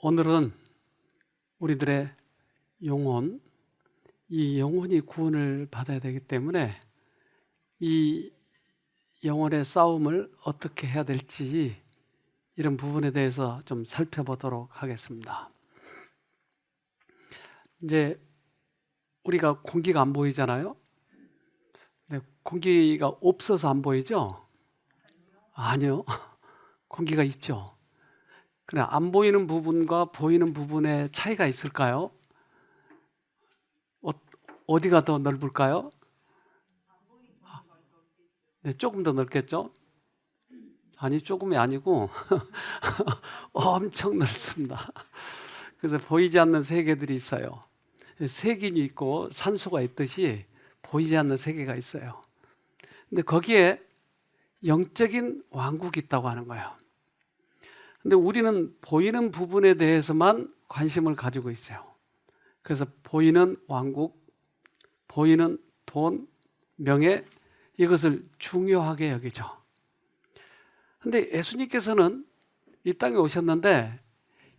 오늘은 우리들의 영혼, 이 영혼이 구원을 받아야 되기 때문에 이 영혼의 싸움을 어떻게 해야 될지 이런 부분에 대해서 좀 살펴보도록 하겠습니다. 이제 우리가 공기가 안 보이잖아요. 네, 공기가 없어서 안 보이죠? 아니요. 공기가 있죠. 그래, 안 보이는 부분과 보이는 부분에 차이가 있을까요? 어디가 더 넓을까요? 네, 조금 더 넓겠죠? 아니, 조금이 아니고 엄청 넓습니다. 그래서 보이지 않는 세계들이 있어요. 세균이 있고 산소가 있듯이 보이지 않는 세계가 있어요. 근데 거기에 영적인 왕국이 있다고 하는 거예요. 근데 우리는 보이는 부분에 대해서만 관심을 가지고 있어요. 그래서 보이는 왕국, 보이는 돈, 명예, 이것을 중요하게 여기죠. 근데 예수님께서는 이 땅에 오셨는데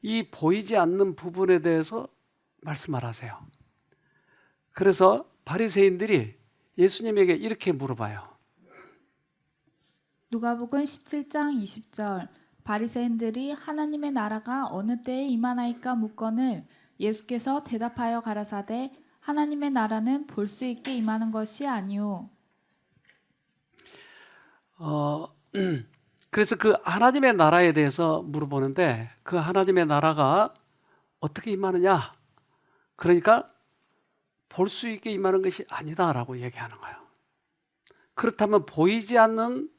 이 보이지 않는 부분에 대해서 말씀을 하세요. 그래서 바리새인들이 예수님에게 이렇게 물어봐요. 누가복음 17장 20절 바리새인들이 하나님의 나라가 어느 때에 임하나이까 묻거늘 예수께서 대답하여 가라사대 하나님의 나라는 볼 수 있게 임하는 것이 아니오. 그래서 그 하나님의 나라에 대해서 물어보는데 그 하나님의 나라가 어떻게 임하느냐? 그러니까 볼 수 있게 임하는 것이 아니다라고 얘기하는 거예요. 그렇다면 보이지 않는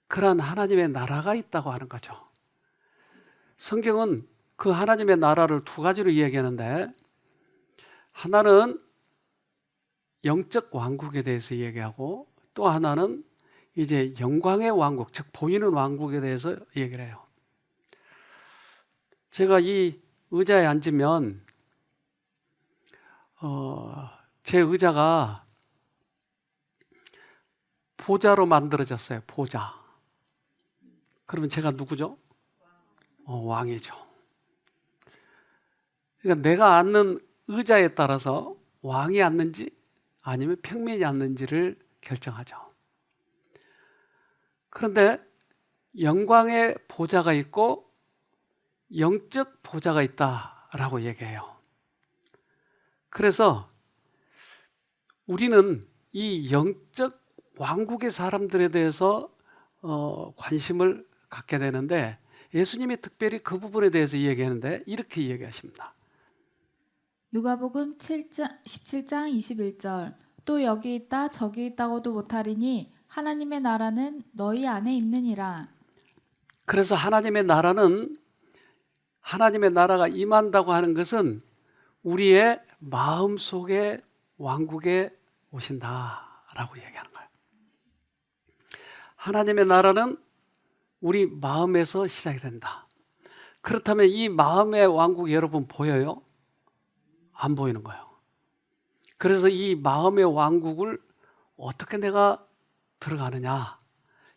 그러한 하나님의 나라가 있다고 하는 거죠. 성경은 그 하나님의 나라를 두 가지로 이야기하는데 하나는 영적 왕국에 대해서 얘기하고 또 하나는 이제 영광의 왕국, 즉 보이는 왕국에 대해서 얘기를 해요. 제가 이 의자에 앉으면 제 의자가 보자로 만들어졌어요. 보자. 그러면 제가 누구죠? 왕이죠. 그러니까 내가 앉는 의자에 따라서 왕이 앉는지 아니면 평민이 앉는지를 결정하죠. 그런데 영광의 보좌가 있고 영적 보좌가 있다라고 얘기해요. 그래서 우리는 이 영적 왕국의 사람들에 대해서 관심을 갖게 되는데 예수님이 특별히 그 부분에 대해서 얘기하는데 이렇게 얘기하십니다. 누가복음 17장 21절 또 여기 있다 저기 있다고도 못하리니 하나님의 나라는 너희 안에 있느니라. 그래서 하나님의 나라가 임한다고 하는 것은 우리의 마음속에 왕국에 오신다라고 얘기하는 거예요. 하나님의 나라는 우리 마음에서 시작이 된다. 그렇다면 이 마음의 왕국 여러분 보여요? 안 보이는 거예요. 그래서 이 마음의 왕국을 어떻게 내가 들어가느냐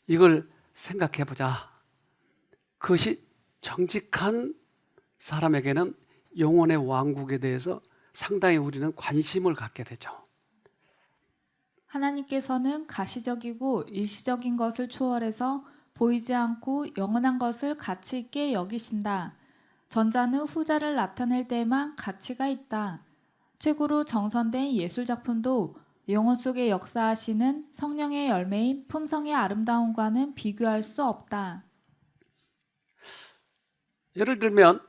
이걸 생각해 보자. 그것이 정직한 사람에게는 영혼의 왕국에 대해서 상당히 우리는 관심을 갖게 되죠. 하나님께서는 가시적이고 일시적인 것을 초월해서 보이지 않고 영원한 것을 가치 있게 여기신다. 전자는 후자를 나타낼 때에만 가치가 있다. 최고로 정선된 예술작품도 영혼 속에 역사하시는 성령의 열매인 품성의 아름다움과는 비교할 수 없다. 예를 들면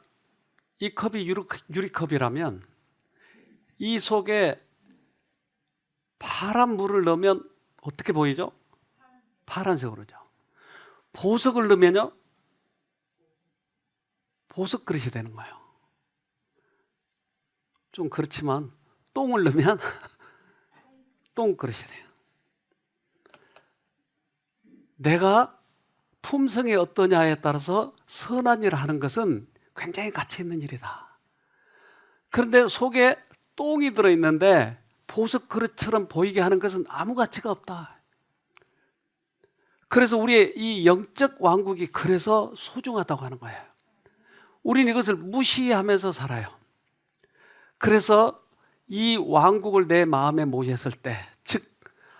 이 컵이 유리컵이라면 이 속에 파란 물을 넣으면 어떻게 보이죠? 파란색으로죠. 보석을 넣으면요? 보석 그릇이 되는 거예요. 좀 그렇지만 똥을 넣으면 똥 그릇이 돼요. 내가 품성이 어떠냐에 따라서 선한 일을 하는 것은 굉장히 가치 있는 일이다. 그런데 속에 똥이 들어있는데 보석 그릇처럼 보이게 하는 것은 아무 가치가 없다. 그래서 우리의 이 영적 왕국이 그래서 소중하다고 하는 거예요. 우리는 이것을 무시하면서 살아요. 그래서 이 왕국을 내 마음에 모셨을 때, 즉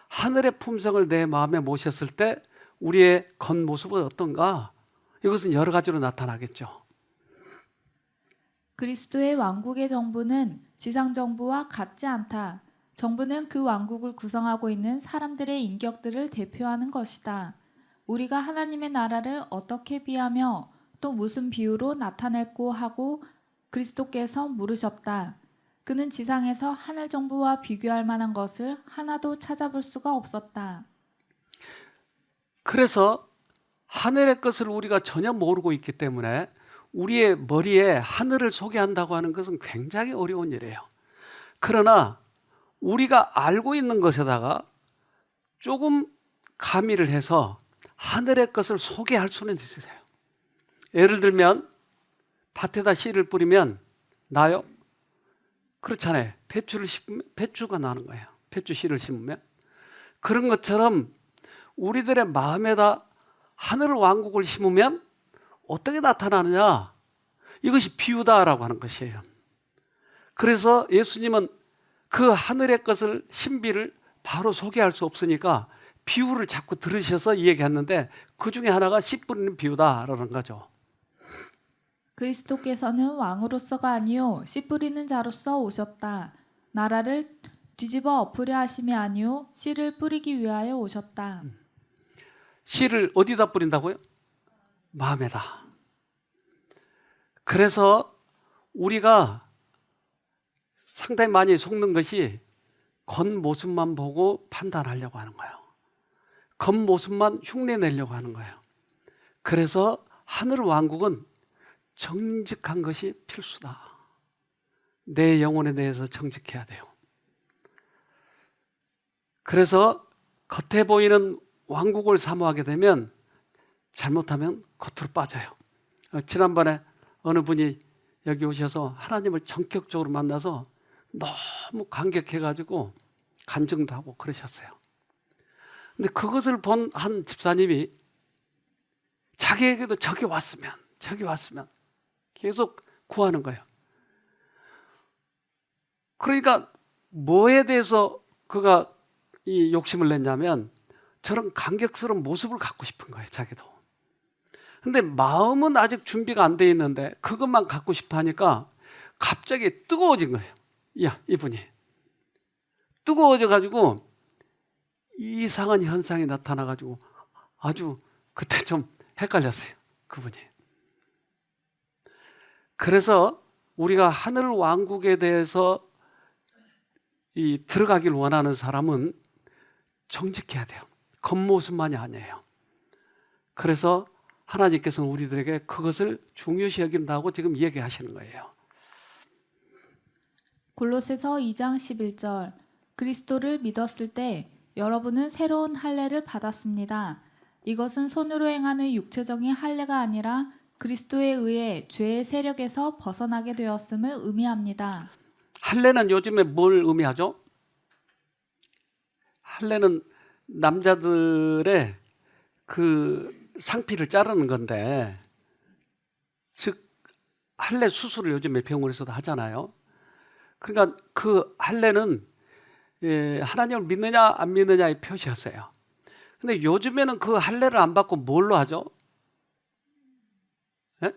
하늘의 품성을 내 마음에 모셨을 때 우리의 겉모습은 어떤가? 이것은 여러 가지로 나타나겠죠. 그리스도의 왕국의 정부는 지상 정부와 같지 않다. 정부는 그 왕국을 구성하고 있는 사람들의 인격들을 대표하는 것이다. 우리가 하나님의 나라를 어떻게 비하며 또 무슨 비유로 나타낼고 하고 그리스도께서 물으셨다. 그는 지상에서 하늘 정부와 비교할 만한 것을 하나도 찾아볼 수가 없었다. 그래서 하늘의 것을 우리가 전혀 모르고 있기 때문에 우리의 머리에 하늘을 소개한다고 하는 것은 굉장히 어려운 일이에요. 그러나 우리가 알고 있는 것에다가 조금 가미를 해서 하늘의 것을 소개할 수는 있으세요. 예를 들면 밭에다 씨를 뿌리면 나요? 그렇잖아요. 배추를 심으면 배추가 나는 거예요. 배추 씨를 심으면. 그런 것처럼 우리들의 마음에다 하늘 왕국을 심으면 어떻게 나타나느냐? 이것이 비유다라고 하는 것이에요. 그래서 예수님은 그 하늘의 것을 신비를 바로 소개할 수 없으니까 비유를 자꾸 들으셔서 얘기했는데 그 중에 하나가 씨 뿌리는 비유다라는 거죠. 그리스도께서는 왕으로서가 아니요 씨 뿌리는 자로서 오셨다. 나라를 뒤집어 엎으려 하심이 아니요 씨를 뿌리기 위하여 오셨다. 씨를 어디다 뿌린다고요? 마음에다. 그래서 우리가 상당히 많이 속는 것이 겉모습만 보고 판단하려고 하는 거예요. 겉모습만 흉내내려고 하는 거예요. 그래서 하늘 왕국은 정직한 것이 필수다. 내 영혼에 대해서 정직해야 돼요. 그래서 겉에 보이는 왕국을 사모하게 되면 잘못하면 겉으로 빠져요. 지난번에 어느 분이 여기 오셔서 하나님을 전격적으로 만나서 너무 감격해가지고 간증도 하고 그러셨어요. 근데 그것을 본 한 집사님이 자기에게도 저기 왔으면 계속 구하는 거예요. 그러니까 뭐에 대해서 그가 이 욕심을 냈냐면 저런 감격스러운 모습을 갖고 싶은 거예요, 자기도. 근데 마음은 아직 준비가 안 돼 있는데 그것만 갖고 싶어 하니까 갑자기 뜨거워진 거예요. 이분이. 뜨거워져 가지고 이상한 현상이 나타나 가지고 아주 그때 좀 헷갈렸어요, 그분이. 그래서 우리가 하늘 왕국에 대해서 들어가길 원하는 사람은 정직해야 돼요. 겉모습만이 아니에요. 그래서 하나님께서는 우리들에게 그것을 중요시 여긴다고 지금 얘기하시는 거예요. 골로새서 2장 11절 그리스도를 믿었을 때 여러분은 새로운 할례를 받았습니다. 이것은 손으로 행하는 육체적인 할례가 아니라 그리스도에 의해 죄의 세력에서 벗어나게 되었음을 의미합니다. 할례는 요즘에 뭘 의미하죠? 할례는 남자들의 그 상피를 자르는 건데, 즉 할례 수술을 요즘에 병원에서도 하잖아요. 그러니까 그 할례는 하나님을 믿느냐 안 믿느냐의 표시였어요. 근데 요즘에는 그 할례를 안 받고 뭘로 하죠? 예?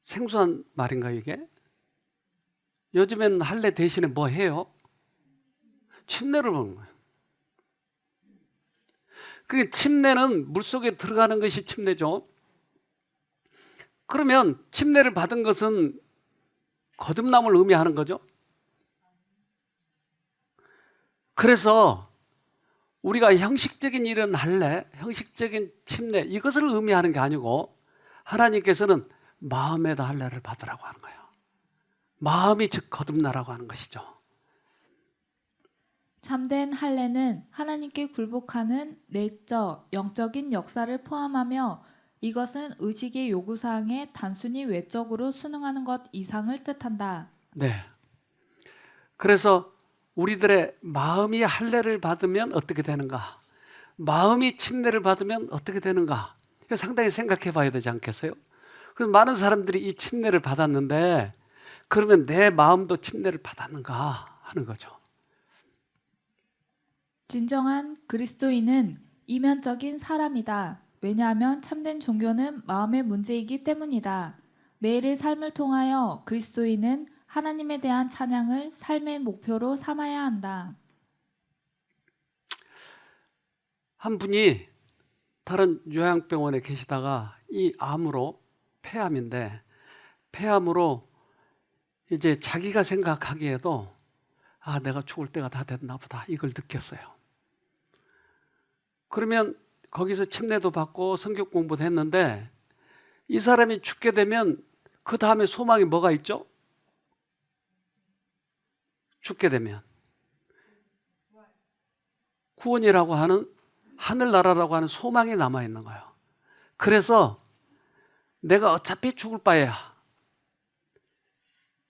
생소한 말인가요, 이게? 요즘에는 할례 대신에 뭐 해요? 침례를 보는 거예요. 그 침례는 물속에 들어가는 것이 침례죠. 그러면 침례를 받은 것은 거듭남을 의미하는 거죠. 그래서 우리가 형식적인 일은 할례, 형식적인 침례 이것을 의미하는 게 아니고 하나님께서는 마음에다 할례를 받으라고 하는 거예요. 마음이 즉 거듭나라고 하는 것이죠. 참된 할례는 하나님께 굴복하는 내적, 영적인 역사를 포함하며 이것은 의식의 요구사항에 단순히 외적으로 순응하는 것 이상을 뜻한다. 네. 그래서 우리들의 마음이 할례를 받으면 어떻게 되는가? 마음이 침례를 받으면 어떻게 되는가? 상당히 생각해 봐야 되지 않겠어요? 그래서 많은 사람들이 이 침례를 받았는데 그러면 내 마음도 침례를 받았는가 하는 거죠. 진정한 그리스도인은 이면적인 사람이다. 왜냐하면 참된 종교는 마음의 문제이기 때문이다. 매일의 삶을 통하여 그리스도인은 하나님에 대한 찬양을 삶의 목표로 삼아야 한다. 한 분이 다른 요양병원에 계시다가 이 암으로, 폐암인데 폐암으로 이제 자기가 생각하기에도 내가 죽을 때가 다 됐나 보다 이걸 느꼈어요. 그러면 거기서 침례도 받고 성경 공부도 했는데 이 사람이 죽게 되면 그 다음에 소망이 뭐가 있죠? 죽게 되면 구원이라고 하는, 하늘나라라고 하는 소망이 남아있는 거예요. 그래서 내가 어차피 죽을 바에야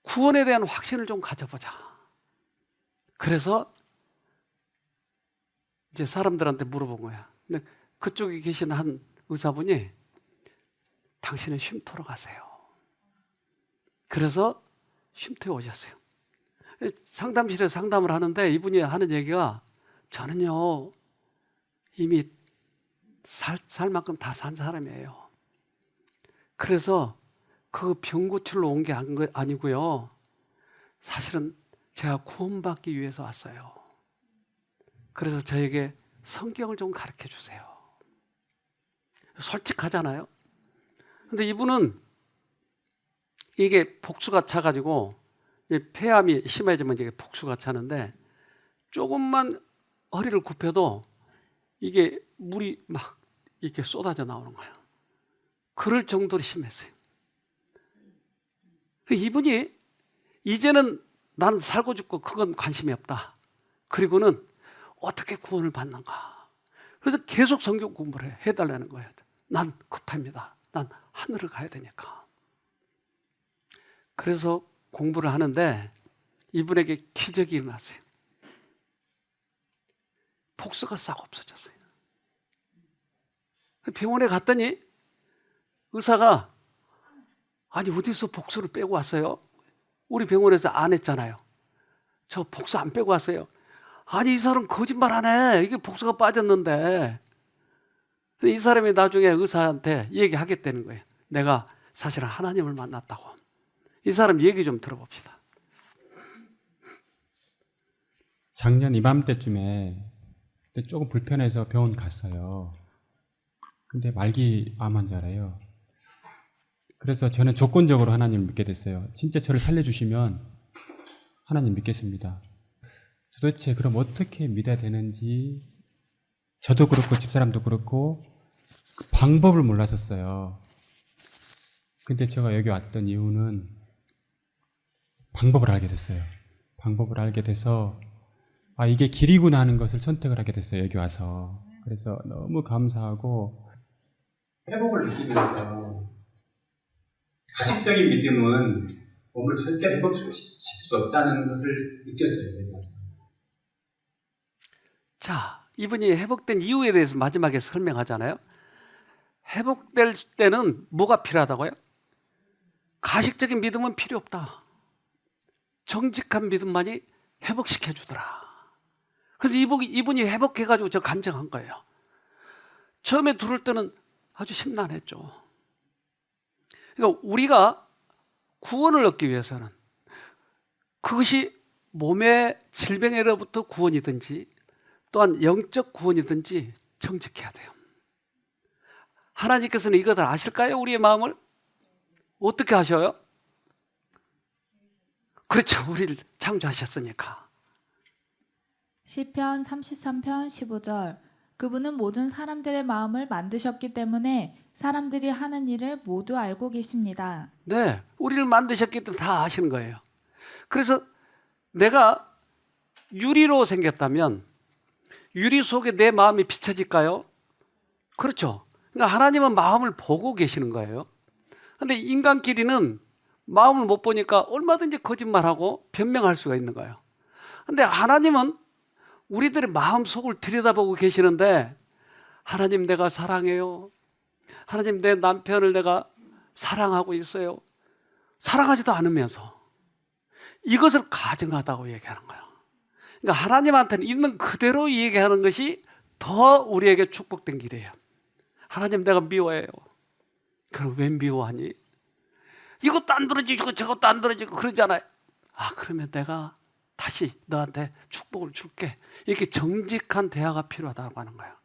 구원에 대한 확신을 좀 가져보자. 그래서 이제 사람들한테 물어본 거야. 근데 그쪽에 계신 한 의사분이 당신은 쉼터로 가세요. 그래서 쉼터에 오셨어요. 상담실에 상담을 하는데 이분이 하는 얘기가 저는요 이미 살 만큼 다 산 사람이에요. 그래서 그 병 고치러 온 게 아니고요. 사실은 제가 구원받기 위해서 왔어요. 그래서 저에게 성경을 좀 가르쳐 주세요. 솔직하잖아요. 근데 이분은 이게 복수가 차가지고 폐암이 심해지면 이게 복수가 차는데 조금만 허리를 굽혀도 이게 물이 막 이렇게 쏟아져 나오는 거예요. 그럴 정도로 심했어요. 이분이 이제는 난 살고 죽고 그건 관심이 없다. 그리고는 어떻게 구원을 받는가. 그래서 계속 성경 공부를 해달라는 거예요. 난 급합니다. 난 하늘을 가야 되니까. 그래서 공부를 하는데 이분에게 기적이 일어났어요. 복수가 싹 없어졌어요. 병원에 갔더니 의사가 아니 어디서 복수를 빼고 왔어요? 우리 병원에서 안 했잖아요. 저 복수 안 빼고 왔어요. 아니 이 사람 거짓말하네. 이게 복수가 빠졌는데. 이 사람이 나중에 의사한테 얘기하겠다는 거예요. 내가 사실은 하나님을 만났다고. 이 사람 얘기 좀 들어봅시다. 작년 이맘때쯤에 그때 조금 불편해서 병원 갔어요. 근데 말기 암 환자래요. 그래서 저는 조건적으로 하나님을 믿게 됐어요. 진짜 저를 살려주시면 하나님 믿겠습니다. 도대체 그럼 어떻게 믿어야 되는지 저도 그렇고 집사람도 그렇고 그 방법을 몰랐었어요. 근데 제가 여기 왔던 이유는 방법을 알게 됐어요. 방법을 알게 돼서 이게 길이구나 하는 것을 선택을 하게 됐어요. 여기 와서. 그래서 너무 감사하고 회복을 느끼면서 가식적인 믿음은 몸을 절대 회복시킬 수 없다는 것을 느꼈어요. 자, 이분이 회복된 이유에 대해서 마지막에 설명하잖아요. 회복될 때는 뭐가 필요하다고요? 가식적인 믿음은 필요 없다. 정직한 믿음만이 회복시켜 주더라. 그래서 이분이 회복해가지고 저 간증한 거예요. 처음에 들을 때는 아주 심란했죠. 그러니까 우리가 구원을 얻기 위해서는 그것이 몸의 질병으로부터 구원이든지 또한 영적 구원이든지 정직해야 돼요. 하나님께서는 이것을 아실까요? 우리의 마음을? 어떻게 아셔요? 그렇죠. 우리를 창조하셨으니까. 시편 33편 15절 그분은 모든 사람들의 마음을 만드셨기 때문에 사람들이 하는 일을 모두 알고 계십니다. 네, 우리를 만드셨기 때문에 다 아시는 거예요. 그래서 내가 유리로 생겼다면 유리 속에 내 마음이 비춰질까요? 그렇죠. 그러니까 하나님은 마음을 보고 계시는 거예요. 그런데 인간끼리는 마음을 못 보니까 얼마든지 거짓말하고 변명할 수가 있는 거예요. 그런데 하나님은 우리들의 마음속을 들여다보고 계시는데 하나님 내가 사랑해요. 하나님 내 남편을 내가 사랑하고 있어요. 사랑하지도 않으면서 이것을 가증하다고 얘기하는 거예요. 그러니까 하나님한테는 있는 그대로 얘기하는 것이 더 우리에게 축복된 길이에요. 하나님, 내가 미워해요. 그럼 왜 미워하니? 이것도 안 들어지고 저것도 안 들어지고 그러잖아요. 그러면 내가 다시 너한테 축복을 줄게. 이렇게 정직한 대화가 필요하다고 하는 거예요.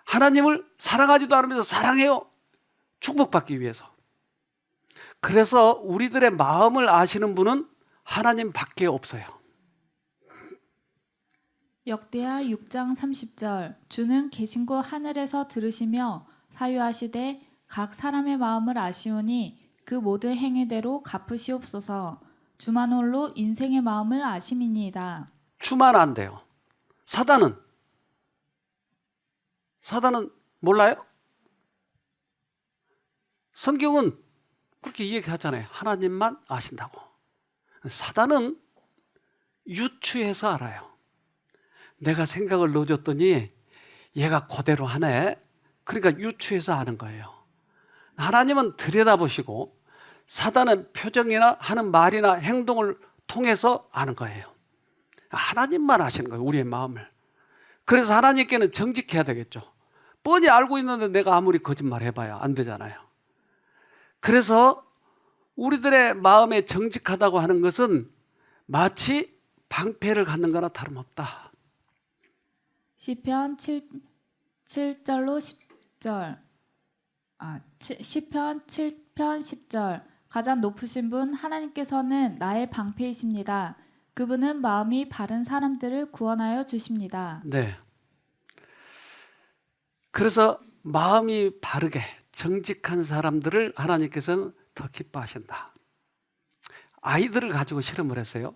하나님을 사랑하지도 않으면서 사랑해요. 축복받기 위해서. 그래서 우리들의 마음을 아시는 분은 하나님밖에 없어요. 역대하 6장 30절 주는 계신 곳 하늘에서 들으시며 사유하시되 각 사람의 마음을 아시오니 그 모든 행위대로 갚으시옵소서. 주만 홀로 인생의 마음을 아심이니이다. 주만 안 돼요. 사단은 몰라요? 성경은 그렇게 얘기하잖아요. 하나님만 아신다고. 사단은 유추해서 알아요. 내가 생각을 넣어줬더니 얘가 그대로 하네. 그러니까 유추해서 아는 거예요. 하나님은 들여다보시고 사단은 표정이나 하는 말이나 행동을 통해서 아는 거예요. 하나님만 아시는 거예요. 우리의 마음을. 그래서 하나님께는 정직해야 되겠죠. 뻔히 알고 있는데 내가 아무리 거짓말 해봐야 안 되잖아요. 그래서 우리들의 마음에 정직하다고 하는 것은 마치 방패를 갖는 거나 다름없다. 시편 7절로 10절. 시편 7편 10절. 가장 높으신 분 하나님께서는 나의 방패이십니다. 그분은 마음이 바른 사람들을 구원하여 주십니다. 네. 그래서 마음이 바르게 정직한 사람들을 하나님께서는 더 기뻐하신다. 아이들을 가지고 실험을 했어요.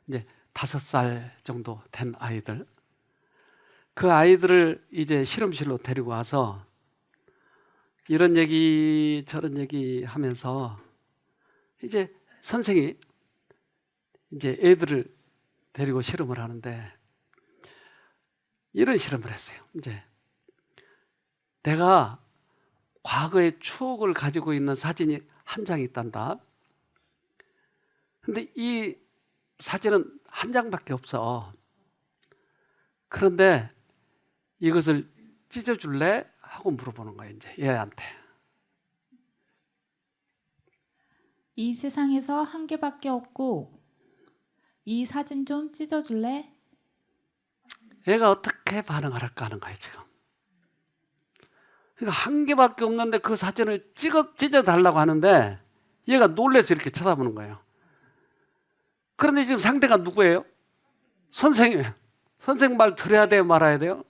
이제 5살 정도 된 아이들. 그 아이들을 이제 실험실로 데리고 와서 이런 얘기 저런 얘기 하면서 이제 선생이 이제 애들을 데리고 실험을 하는데 이런 실험을 했어요. 이제 내가 과거의 추억을 가지고 있는 사진이 한 장 있단다. 근데 이 사진은 한 장밖에 없어. 그런데 이것을 찢어줄래? 하고 물어보는 거예요. 이제 얘한테. 이 세상에서 한 개밖에 없고 이 사진 좀 찢어줄래? 얘가 어떻게 반응을 할까 하는 거예요, 지금. 그러니까 한 개밖에 없는데 그 사진을 찢어달라고 하는데 얘가 놀라서 이렇게 쳐다보는 거예요. 그런데 지금 상대가 누구예요? 선생님이에요. 선생님 말 들어야 돼요, 말아야 돼요?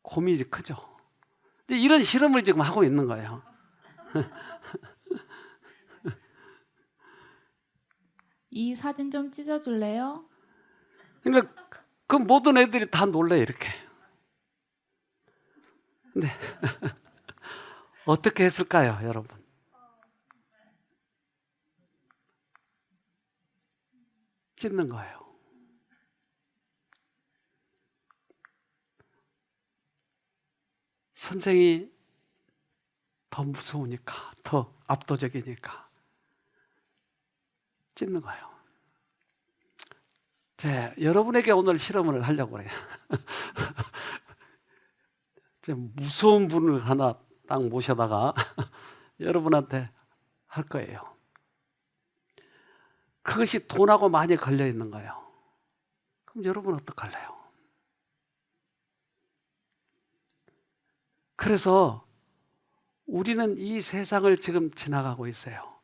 고민이 크죠. 이런 실험을 지금 하고 있는 거예요. 이 사진 좀 찢어줄래요? 그러니까 그 모든 애들이 다 놀래 이렇게. 근데 어떻게 했을까요, 여러분? 찢는 거예요. 선생이 더 무서우니까, 더 압도적이니까 찢는 거예요. 여러분에게 오늘 실험을 하려고 그래요. 무서운 분을 하나 딱 모셔다가 여러분한테 할 거예요. 그것이 돈하고 많이 걸려 있는 거예요. 그럼 여러분 어떡할래요? 그래서 우리는 이 세상을 지금 지나가고 있어요.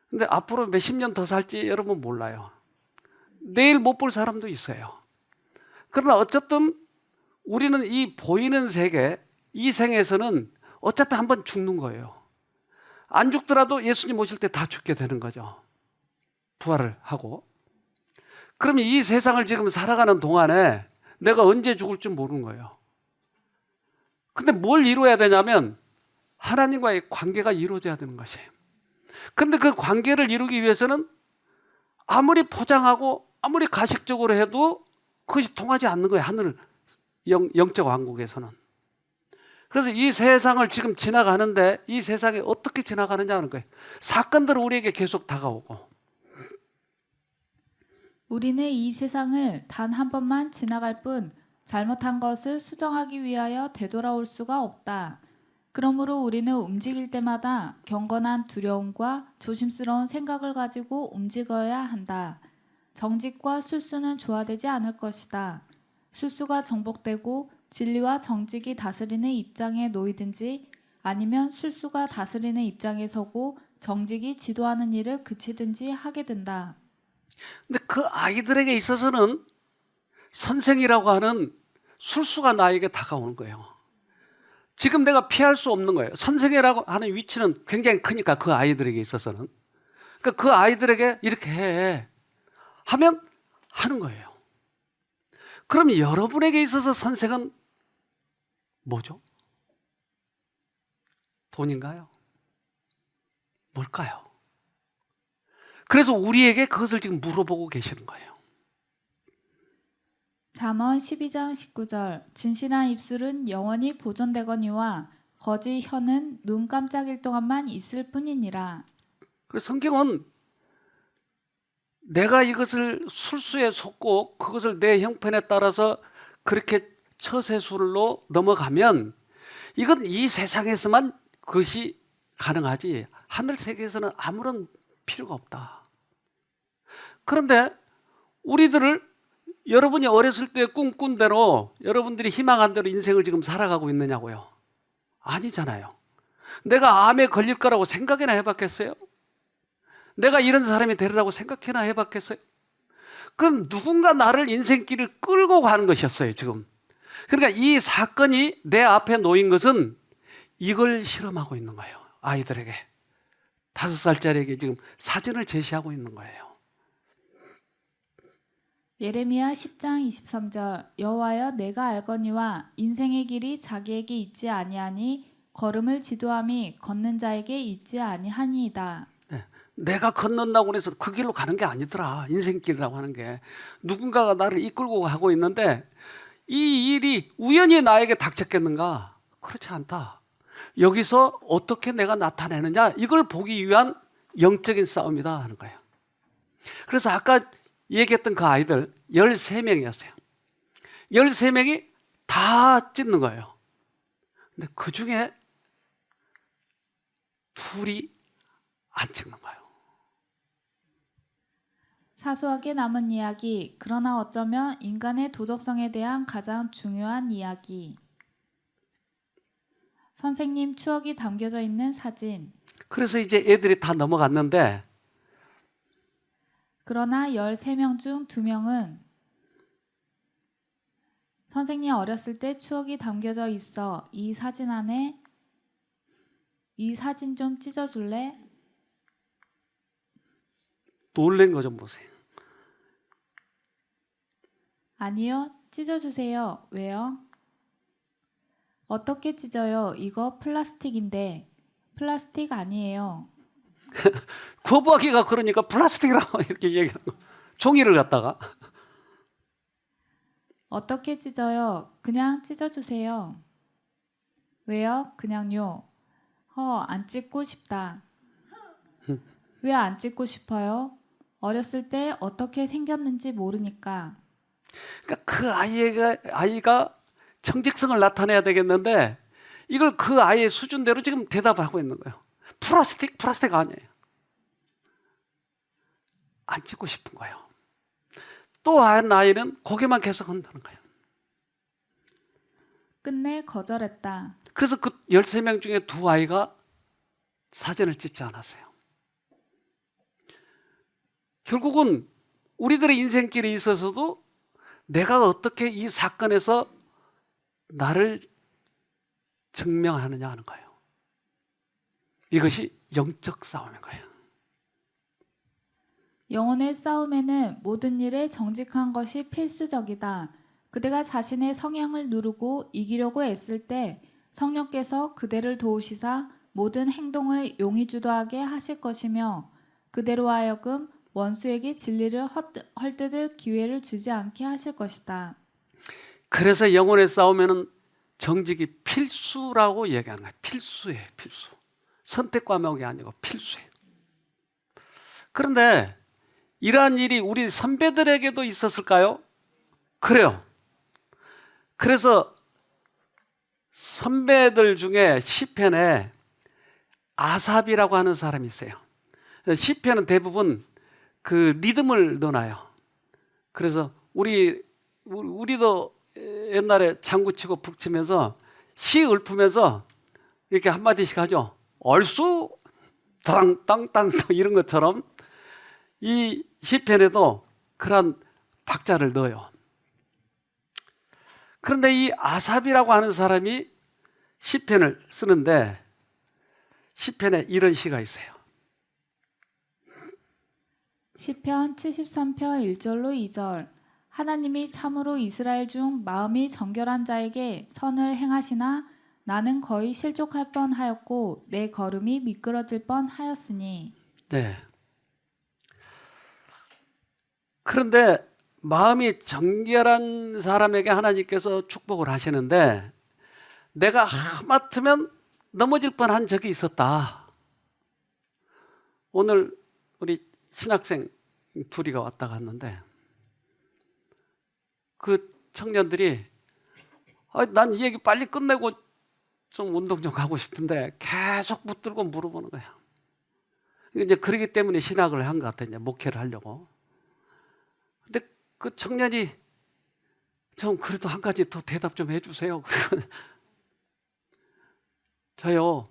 근데 앞으로 몇십 년 더 살지 여러분 몰라요. 내일 못 볼 사람도 있어요. 그러나 어쨌든 우리는 이 보이는 세계, 이 생에서는 어차피 한번 죽는 거예요. 안 죽더라도 예수님 오실 때 다 죽게 되는 거죠. 부활을 하고. 그러면 이 세상을 지금 살아가는 동안에 내가 언제 죽을지 모르는 거예요. 근데 뭘 이루어야 되냐면 하나님과의 관계가 이루어져야 되는 것이에요. 그런데 그 관계를 이루기 위해서는 아무리 포장하고 아무리 가식적으로 해도 그것이 통하지 않는 거예요. 하늘 영적 왕국에서는. 그래서 이 세상을 지금 지나가는데 이 세상에 어떻게 지나가느냐 하는 거예요. 사건들은 우리에게 계속 다가오고 우리는 이 세상을 단 한 번만 지나갈 뿐 잘못한 것을 수정하기 위하여 되돌아올 수가 없다. 그러므로 우리는 움직일 때마다 경건한 두려움과 조심스러운 생각을 가지고 움직여야 한다. 정직과 술수는 조화되지 않을 것이다. 술수가 정복되고 진리와 정직이 다스리는 입장에 놓이든지 아니면 술수가 다스리는 입장에 서고 정직이 지도하는 일을 그치든지 하게 된다. 근데 그 아이들에게 있어서는 선생이라고 하는 술수가 나에게 다가오는 거예요. 지금 내가 피할 수 없는 거예요. 선생이라고 하는 위치는 굉장히 크니까 그 아이들에게 있어서는. 그러니까 그 아이들에게 이렇게 해 하면 하는 거예요. 그럼 여러분에게 있어서 선생은 뭐죠? 돈인가요? 뭘까요? 그래서 우리에게 그것을 지금 물어보고 계시는 거예요. 잠언 12장 19절 진실한 입술은 영원히 보존되거니와 거짓 혀는 눈 깜짝일 동안만 있을 뿐이니라. 그래서 성경은 내가 이것을 술수에 속고 그것을 내 형편에 따라서 그렇게 처세술로 넘어가면 이건 이 세상에서만 그것이 가능하지 하늘 세계에서는 아무런 필요가 없다. 그런데 우리들을 여러분이 어렸을 때 꿈꾼 대로 여러분들이 희망한 대로 인생을 지금 살아가고 있느냐고요? 아니잖아요. 내가 암에 걸릴 거라고 생각이나 해봤겠어요? 내가 이런 사람이 되리라고 생각이나 해봤겠어요? 그럼 누군가 나를 인생길을 끌고 가는 것이었어요, 지금. 그러니까 이 사건이 내 앞에 놓인 것은 이걸 실험하고 있는 거예요. 아이들에게. 5살짜리에게 지금 사진을 제시하고 있는 거예요. 예레미야 10장 23절 여호와여 내가 알거니와 인생의 길이 자기에게 있지 아니하니 걸음을 지도함이 걷는 자에게 있지 아니하니이다. 네. 내가 건넌다고 해서 그 길로 가는 게 아니더라. 인생길이라고 하는 게. 누군가가 나를 이끌고 가고 있는데 이 일이 우연히 나에게 닥쳤겠는가? 그렇지 않다. 여기서 어떻게 내가 나타내느냐? 이걸 보기 위한 영적인 싸움이다 하는 거예요. 그래서 아까 얘기했던 그 아이들 13명이었어요. 13명이 다 찢는 거예요. 근데 그 중에 둘이 안 찍는 거예요. 사소하게 남은 이야기, 그러나 어쩌면 인간의 도덕성에 대한 가장 중요한 이야기. 선생님 추억이 담겨져 있는 사진. 그래서 이제 애들이 다 넘어갔는데 그러나 13명 중 2명은 선생님 어렸을 때 추억이 담겨져 있어. 이 사진 안에 이 사진 좀 찢어줄래? 놀란 거 좀 보세요. 아니요, 찢어주세요. 왜요? 어떻게 찢어요? 이거 플라스틱인데. 플라스틱 아니에요. 거부하기가 그러니까 플라스틱이라고 이렇게 얘기하는 거. 종이를 갖다가. 어떻게 찢어요? 그냥 찢어주세요. 왜요? 그냥요. 안 찢고 싶다. 왜 안 찢고 싶어요? 어렸을 때 어떻게 생겼는지 모르니까. 그러니까 그 아이가 정직성을 나타내야 되겠는데 이걸 그 아이의 수준대로 지금 대답하고 있는 거예요. 플라스틱 아니에요. 안 찍고 싶은 거예요. 또 한 아이는 고개만 계속 흔드는 거예요. 끝내 거절했다. 그래서 그 13명 중에 2아이가 사진을 찍지 않았어요. 결국은 우리들의 인생길에 있어서도 내가 어떻게 이 사건에서 나를 증명하느냐 하는 거예요. 이것이 영적 싸움인 거예요. 영혼의 싸움에는 모든 일에 정직한 것이 필수적이다. 그대가 자신의 성향을 누르고 이기려고 애쓸 때 성령께서 그대를 도우시사 모든 행동을 용의 주도하게 하실 것이며 그대로 하여금 원수에게 진리를 헐뜯을 기회를 주지 않게 하실 것이다. 그래서 영혼의 싸움에는 정직이 필수라고 얘기하는 거예요. 필수예요, 필수. 선택 과목이 아니고 필수예요. 그런데 이러한 일이 우리 선배들에게도 있었을까요? 그래요. 그래서 선배들 중에 시편에 아삽이라고 하는 사람이 있어요. 시편은 대부분 그 리듬을 넣어놔요. 그래서 우리도 옛날에 장구 치고 북 치면서 시 읊으면서 이렇게 한마디씩 하죠. 얼쑤 땅땅땅 이런 것처럼 이 시편에도 그런 박자를 넣어요. 그런데 이 아삽이라고 하는 사람이 시편을 쓰는데 시편에 이런 시가 있어요. 시편 73편 1절로 2절. 하나님이 참으로 이스라엘 중 마음이 정결한 자에게 선을 행하시나 나는 거의 실족할 뻔하였고 내 걸음이 미끄러질 뻔하였으니. 네. 그런데 마음이 정결한 사람에게 하나님께서 축복을 하시는데 내가 하마터면 넘어질 뻔한 적이 있었다. 오늘 우리 신학생 둘이가 왔다 갔는데 그 청년들이 난 이 얘기 빨리 끝내고 좀 운동 좀 가고 싶은데 계속 붙들고 물어보는 거야. 이제 그러기 때문에 신학을 한 것 같아. 이제 목회를 하려고. 근데 그 청년이 좀 그래도 한 가지 더 대답 좀 해주세요. 그리고 저요,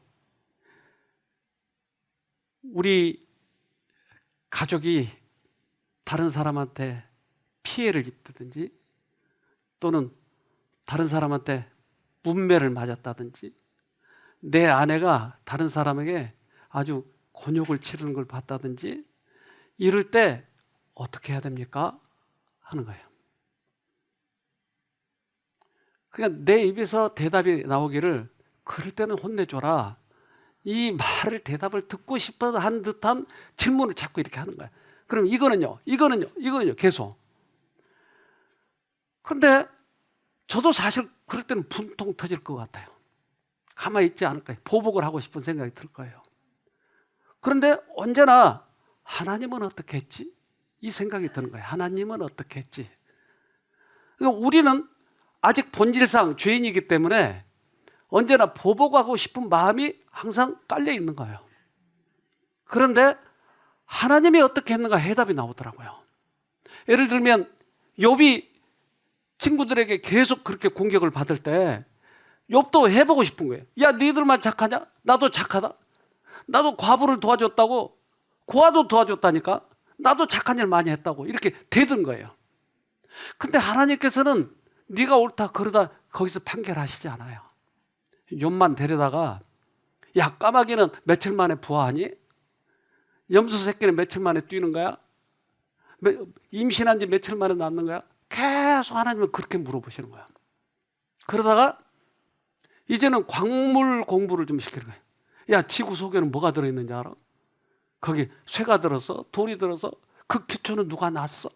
우리 가족이 다른 사람한테 피해를 입다든지 또는 다른 사람한테 문매를 맞았다든지 내 아내가 다른 사람에게 아주 곤욕을 치르는 걸 봤다든지 이럴 때 어떻게 해야 됩니까? 하는 거예요. 그러니까 내 입에서 대답이 나오기를 그럴 때는 혼내줘라. 이 말을 대답을 듣고 싶어 한 듯한 질문을 자꾸 이렇게 하는 거야. 그럼 이거는요 계속. 그런데 저도 사실 그럴 때는 분통 터질 것 같아요. 가만히 있지 않을까요? 보복을 하고 싶은 생각이 들 거예요. 그런데 언제나 하나님은 어떻게 했지? 이 생각이 드는 거예요. 하나님은 어떻게 했지? 그러니까 우리는 아직 본질상 죄인이기 때문에 언제나 보복하고 싶은 마음이 항상 깔려 있는 거예요. 그런데 하나님이 어떻게 했는가 해답이 나오더라고요. 예를 들면 욥이 친구들에게 계속 그렇게 공격을 받을 때 욥도 해보고 싶은 거예요. 야, 너희들만 착하냐? 나도 착하다. 나도 과부를 도와줬다고, 고아도 도와줬다니까. 나도 착한 일 많이 했다고 이렇게 대든 거예요. 근데 하나님께서는 네가 옳다 그러다 거기서 판결하시지 않아요. 욥만 데려다가 야, 까마귀는 며칠 만에 부화하니? 염소 새끼는 며칠 만에 뛰는 거야? 임신한 지 며칠 만에 낳는 거야? 계속 하나님은 그렇게 물어보시는 거야. 그러다가 이제는 광물 공부를 좀 시키는 거야. 야, 지구 속에는 뭐가 들어있는지 알아? 거기 쇠가 들어서 돌이 들어서 그 기초는 누가 놨어?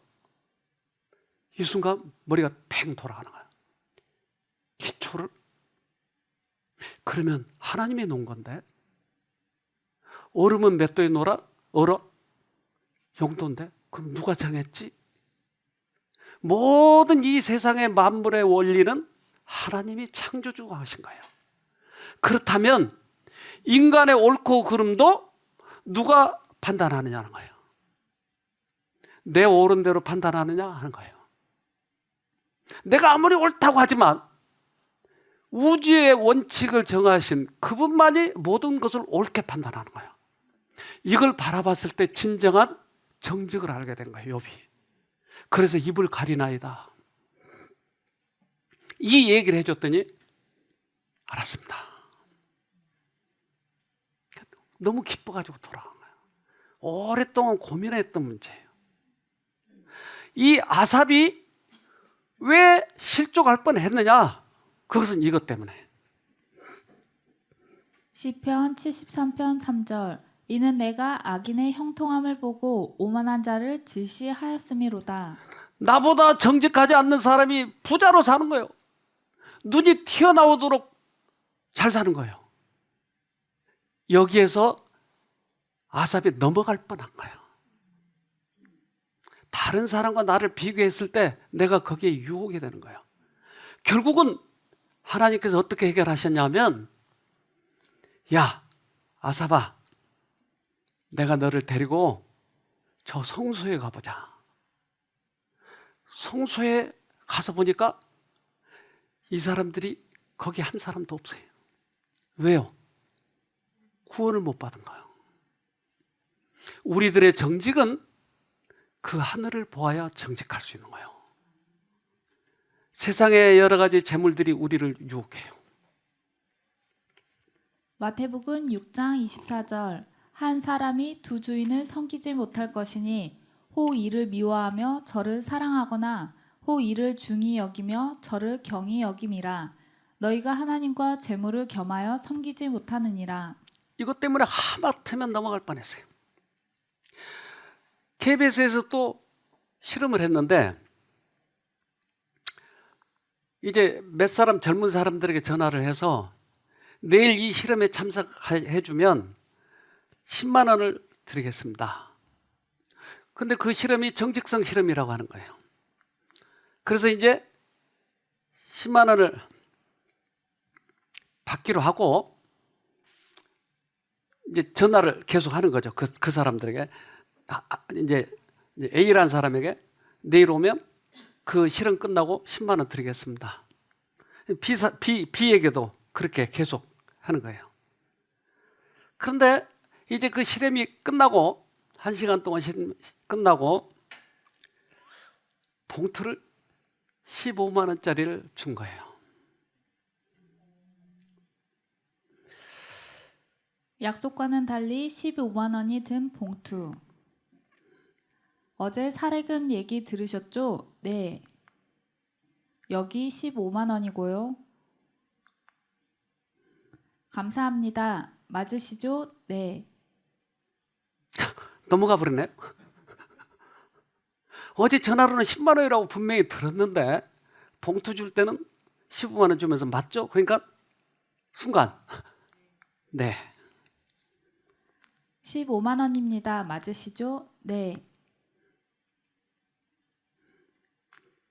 이 순간 머리가 팽 돌아가는 거야. 기초를? 그러면 하나님이 놓은 건데 얼음은 몇 도에 녹아? 얼어? 0도인데 그럼 누가 정했지? 모든 이 세상의 만물의 원리는 하나님이 창조주가 하신 거예요. 그렇다면 인간의 옳고 그름도 누가 판단하느냐는 거예요. 내 옳은 대로 판단하느냐 하는 거예요. 내가 아무리 옳다고 하지만 우주의 원칙을 정하신 그분만이 모든 것을 옳게 판단하는 거예요. 이걸 바라봤을 때 진정한 정직을 알게 된 거예요, 욥이. 그래서 입을 가리나이다. 이 얘기를 해줬더니 알았습니다. 너무 기뻐가지고 돌아간 거예요. 오랫동안 고민했던 문제예요. 이 아삽이 왜 실족할 뻔했느냐? 그것은 이것 때문에. 시편 73편 3절. 이는 내가 악인의 형통함을 보고 오만한 자를 질시하였음이로다. 나보다 정직하지 않는 사람이 부자로 사는 거예요. 눈이 튀어나오도록 잘 사는 거예요. 여기에서 아삽이 넘어갈 뻔한 거예요. 다른 사람과 나를 비교했을 때 내가 거기에 유혹이 되는 거예요. 결국은 하나님께서 어떻게 해결하셨냐면, 야, 아삽아, 내가 너를 데리고 저 성소에 가보자. 성소에 가서 보니까 이 사람들이 거기 한 사람도 없어요. 왜요? 구원을 못 받은 거예요. 우리들의 정직은 그 하늘을 보아야 정직할 수 있는 거예요. 세상의 여러 가지 재물들이 우리를 유혹해요. 마태복음 6장 24절 한 사람이 두 주인을 섬기지 못할 것이니 혹 이를 미워하며 저를 사랑하거나 혹 이를 중히 여기며 저를 경히 여김이라. 너희가 하나님과 재물을 겸하여 섬기지 못하느니라. 이것 때문에 하마터면 넘어갈 뻔했어요. KBS에서 또 실험을 했는데, 이제 몇 사람 젊은 사람들에게 전화를 해서 내일 이 실험에 참석해주면 10만 원을 드리겠습니다. 근데 그 실험이 정직성 실험이라고 하는 거예요. 그래서 이제 10만 원을 받기로 하고 이제 전화를 계속 하는 거죠. 그 사람들에게. 이제 A라는 사람에게 내일 오면 그 실험 끝나고 10만 원 드리겠습니다. B에게도 그렇게 계속 하는 거예요. 그런데 이제 그 실험이 끝나고 1시간 동안 끝나고 봉투를 15만 원짜리를 준 거예요. 약속과는 달리 15만 원이 든 봉투. 어제 사례금 얘기 들으셨죠? 네. 여기 15만 원이고요. 감사합니다. 맞으시죠? 네. 넘어가 버리네요. 어제 전화로는 10만 원이라고 분명히 들었는데 봉투 줄 때는 15만 원 주면서 맞죠? 그러니까 순간 네. 15만 원입니다. 맞으시죠? 네.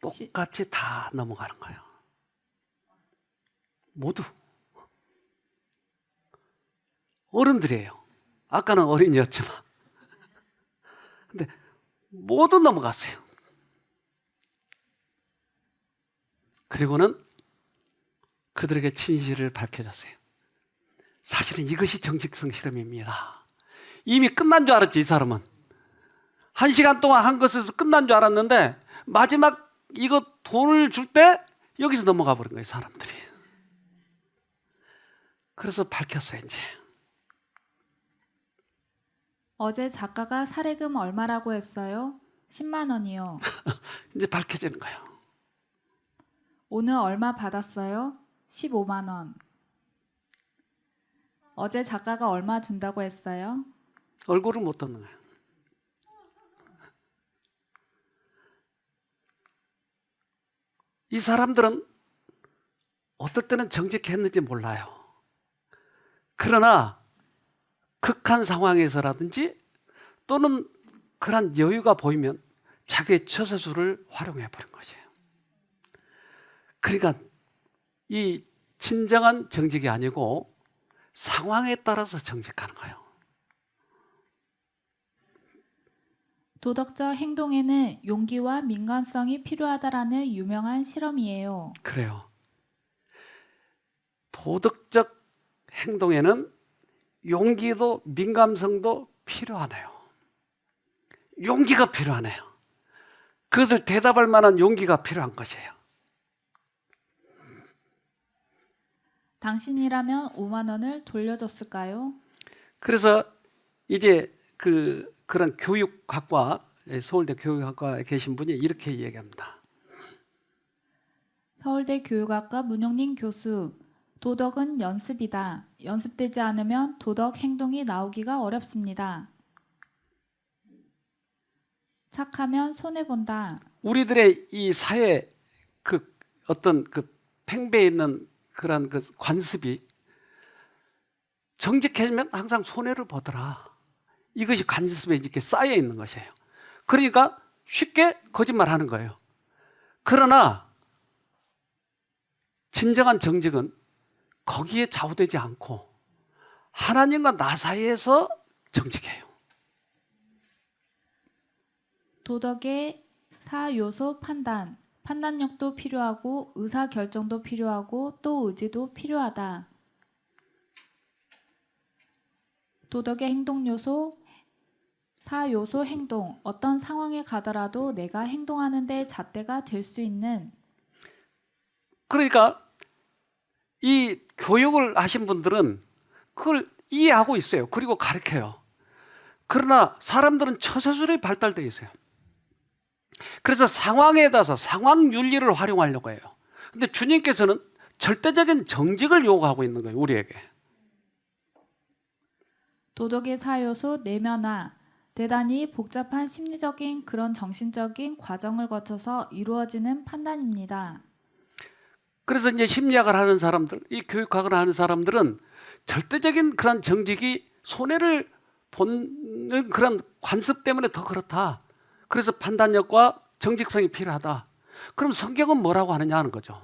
똑같이 다 넘어가는 거예요. 모두 어른들이에요. 아까는 어린이였지만 근데 모두 넘어갔어요. 그리고는 그들에게 진실을 밝혀줬어요. 사실은 이것이 정직성 실험입니다. 이미 끝난 줄 알았지. 이 사람은 1시간 동안 한 것에서 끝난 줄 알았는데 마지막 이거 돈을 줄 때 여기서 넘어가 버린 거예요. 사람들이. 그래서 밝혔어요. 이제 어제 작가가 사례금 얼마라고 했어요? 10만 원이요. 이제 밝혀지는 거예요. 오늘 얼마 받았어요? 15만 원. 어제 작가가 얼마 준다고 했어요? 얼굴을 못 듣는 거예요. 이 사람들은 어떨 때는 정직했는지 몰라요. 그러나 극한 상황에서라든지 또는 그런 여유가 보이면 자기의 처세술을 활용해 버린 것이에요. 그러니까 이 진정한 정직이 아니고 상황에 따라서 정직하는 거예요. 도덕적 행동에는 용기와 민감성이 필요하다라는 유명한 실험이에요. 그래요. 도덕적 행동에는 용기도 민감성도 필요하네요. 용기가 필요하네요. 그것을 대답할 만한 용기가 필요한 것이에요. 당신이라면 5만 원을 돌려줬을까요? 그래서 이제 그런 교육학과, 서울대 교육학과에 계신 분이 이렇게 얘기합니다. 서울대 교육학과 문용린 교수, 도덕은 연습이다. 연습되지 않으면 도덕 행동이 나오기가 어렵습니다. 착하면 손해본다. 우리들의 이 사회 어떤 팽배해 있는 그런 그 관습이 정직해지면 항상 손해를 보더라. 이것이 관습에 이렇게 쌓여 있는 것이에요. 그러니까 쉽게 거짓말하는 거예요. 그러나 진정한 정직은 거기에 좌우되지 않고 하나님과 나 사이에서 정직해요. 도덕의 4요소 판단. 판단력도 필요하고 의사결정도 필요하고 또 의지도 필요하다. 도덕의 행동 요소 4요소 행동. 어떤 상황에 가더라도 내가 행동하는 데 잣대가 될 수 있는. 그러니까 이 교육을 하신 분들은 그걸 이해하고 있어요. 그리고 가르쳐요. 그러나 사람들은 처세술이 발달되어 있어요. 그래서 상황에 따라서 상황 윤리를 활용하려고 해요. 근데 주님께서는 절대적인 정직을 요구하고 있는 거예요, 우리에게. 도덕의 4요소 내면화. 대단히 복잡한 심리적인 그런 정신적인 과정을 거쳐서 이루어지는 판단입니다. 그래서 이제 심리학을 하는 사람들, 이 교육학을 하는 사람들은 절대적인 그런 정직이 손해를 보는 그런 관습 때문에 더 그렇다. 그래서 판단력과 정직성이 필요하다. 그럼 성경은 뭐라고 하느냐 하는 거죠.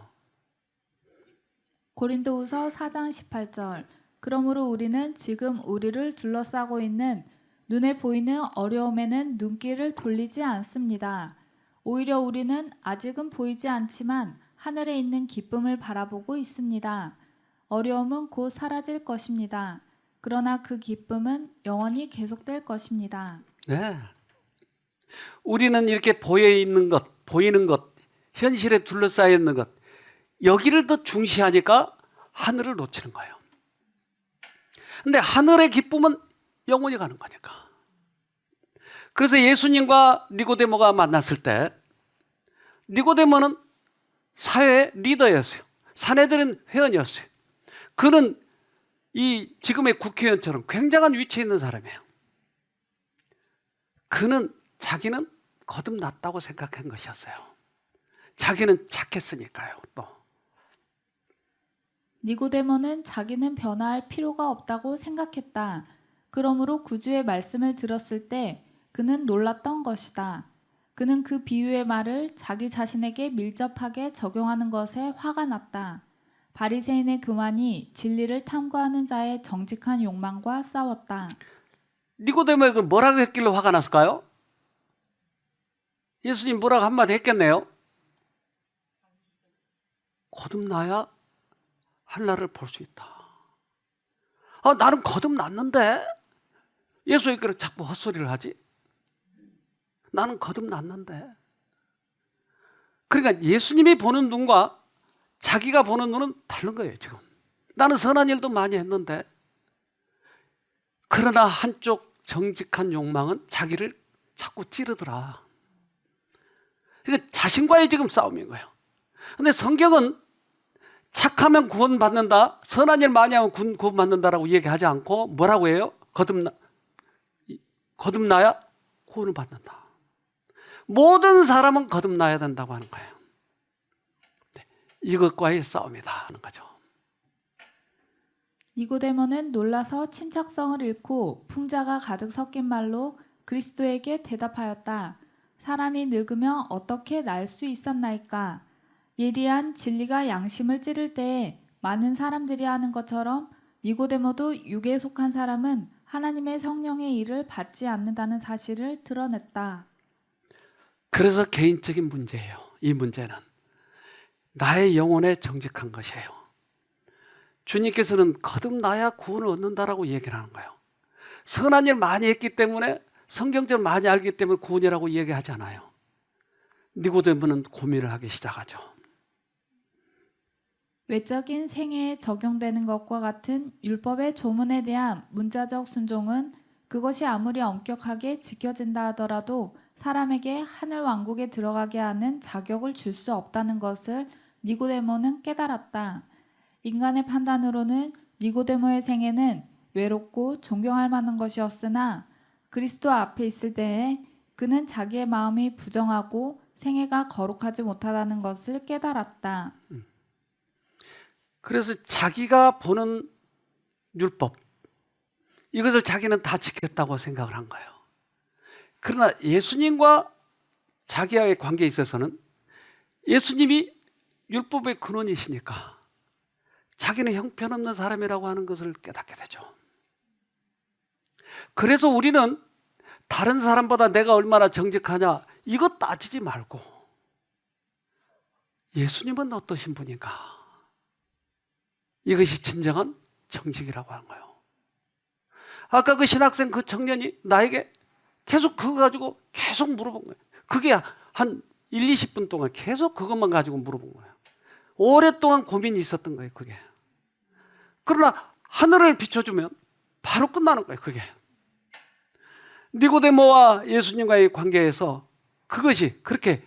고린도후서 4장 18절. 그러므로 우리는 지금 우리를 둘러싸고 있는 눈에 보이는 어려움에는 눈길을 돌리지 않습니다. 오히려 우리는 아직은 보이지 않지만 하늘에 있는 기쁨을 바라보고 있습니다. 어려움은 곧 사라질 것입니다. 그러나 그 기쁨은 영원히 계속될 것입니다. 네. 우리는 이렇게 보여 있는 것, 보이는 것, 현실에 둘러싸여 있는 것, 여기를 더 중시하니까 하늘을 놓치는 거예요. 근데 하늘의 기쁨은 영원히 가는 거니까. 그래서 예수님과 니고데모가 만났을 때 니고데모는 사회 리더였어요. 사내들은 회원이었어요. 그는 이 지금의 국회의원처럼 굉장한 위치에 있는 사람이에요. 그는 자기는 거듭났다고 생각한 것이었어요. 자기는 착했으니까요. 또 니고데모는 자기는 변화할 필요가 없다고 생각했다. 그러므로 구주의 말씀을 들었을 때 그는 놀랐던 것이다. 그는 그 비유의 말을 자기 자신에게 밀접하게 적용하는 것에 화가 났다. 바리새인의 교만이 진리를 탐구하는 자의 정직한 욕망과 싸웠다. 니고데모에게 뭐라고 했길래 화가 났을까요? 예수님 뭐라고 한마디 했겠네요. 거듭나야 하늘을 볼 수 있다. 나는 거듭났는데 예수님께서 자꾸 헛소리를 하지? 나는 거듭났는데. 그러니까 예수님이 보는 눈과 자기가 보는 눈은 다른 거예요, 지금. 나는 선한 일도 많이 했는데. 그러나 한쪽 정직한 욕망은 자기를 자꾸 찌르더라. 그러니까 자신과의 지금 싸움인 거예요. 근데 성경은 착하면 구원받는다, 선한 일 많이 하면 구원받는다라고 얘기하지 않고 뭐라고 해요? 거듭나야 구원을 받는다. 모든 사람은 거듭나야 된다고 하는 거예요. 이것과의 싸움이다 하는 거죠. 니고데모는 놀라서 침착성을 잃고 풍자가 가득 섞인 말로 그리스도에게 대답하였다. 사람이 늙으면 어떻게 날 수 있었나이까? 예리한 진리가 양심을 찌를 때에 많은 사람들이 하는 것처럼 니고데모도 육에 속한 사람은 하나님의 성령의 일을 받지 않는다는 사실을 드러냈다. 그래서 개인적인 문제예요. 이 문제는 나의 영혼에 정직한 것이에요. 주님께서는 거듭나야 구원을 얻는다라고 얘기를 하는 거예요. 선한 일 많이 했기 때문에, 성경적으로 많이 알기 때문에 구원이라고 얘기하지 않아요. 니고데모는 고민을 하기 시작하죠. 외적인 생애에 적용되는 것과 같은 율법의 조문에 대한 문자적 순종은 그것이 아무리 엄격하게 지켜진다 하더라도 사람에게 하늘 왕국에 들어가게 하는 자격을 줄 수 없다는 것을 니고데모는 깨달았다. 인간의 판단으로는 니고데모의 생애는 외롭고 존경할 만한 것이었으나 그리스도 앞에 있을 때에 그는 자기의 마음이 부정하고 생애가 거룩하지 못하다는 것을 깨달았다. 그래서 자기가 보는 율법, 이것을 자기는 다 지켰다고 생각을 한 거예요. 그러나 예수님과 자기와의 관계에 있어서는 예수님이 율법의 근원이시니까 자기는 형편없는 사람이라고 하는 것을 깨닫게 되죠. 그래서 우리는 다른 사람보다 내가 얼마나 정직하냐 이것 따지지 말고 예수님은 어떠신 분인가, 이것이 진정한 정직이라고 하는 거예요. 아까 그 신학생 그 청년이 나에게 계속 그거 가지고 계속 물어본 거예요. 그게 한 1, 20분 동안 계속 그것만 가지고 물어본 거예요. 오랫동안 고민이 있었던 거예요, 그게. 그러나 하늘을 비춰주면 바로 끝나는 거예요, 그게. 니고데모와 예수님과의 관계에서 그것이 그렇게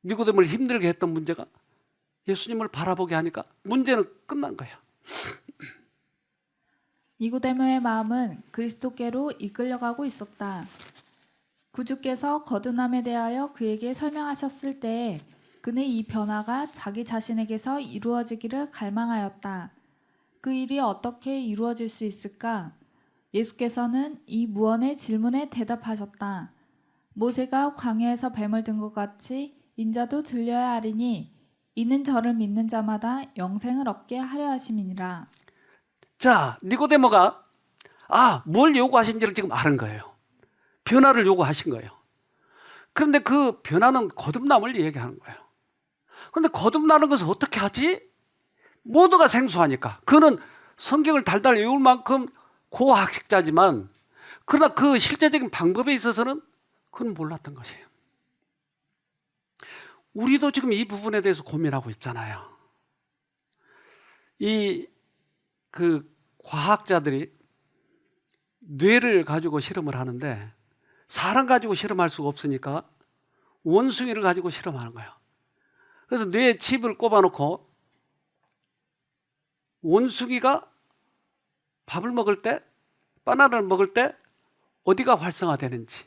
니고데모를 힘들게 했던 문제가 예수님을 바라보게 하니까 문제는 끝난 거예요. 니고데모의 마음은 그리스도께로 이끌려가고 있었다. 구주께서 거듭남에 대하여 그에게 설명하셨을 때 그는 이 변화가 자기 자신에게서 이루어지기를 갈망하였다. 그 일이 어떻게 이루어질 수 있을까? 예수께서는 이 무언의 질문에 대답하셨다. 모세가 광야에서 뱀을 든 것 같이 인자도 들려야 하리니 이는 저를 믿는 자마다 영생을 얻게 하려 하심이니라. 자, 니고데모가 뭘 요구하신지를 지금 아는 거예요. 변화를 요구하신 거예요. 그런데 그 변화는 거듭남을 얘기하는 거예요. 그런데 거듭나는 것을 어떻게 하지? 모두가 생소하니까. 그는 성경을 달달 외울 만큼 고학식자지만 그러나 그 실제적인 방법에 있어서는 그건 몰랐던 것이에요. 우리도 지금 이 부분에 대해서 고민하고 있잖아요. 그 과학자들이 뇌를 가지고 실험을 하는데 사람 가지고 실험할 수가 없으니까 원숭이를 가지고 실험하는 거예요. 그래서 뇌에 칩을 꼽아놓고 원숭이가 밥을 먹을 때, 바나나를 먹을 때 어디가 활성화되는지,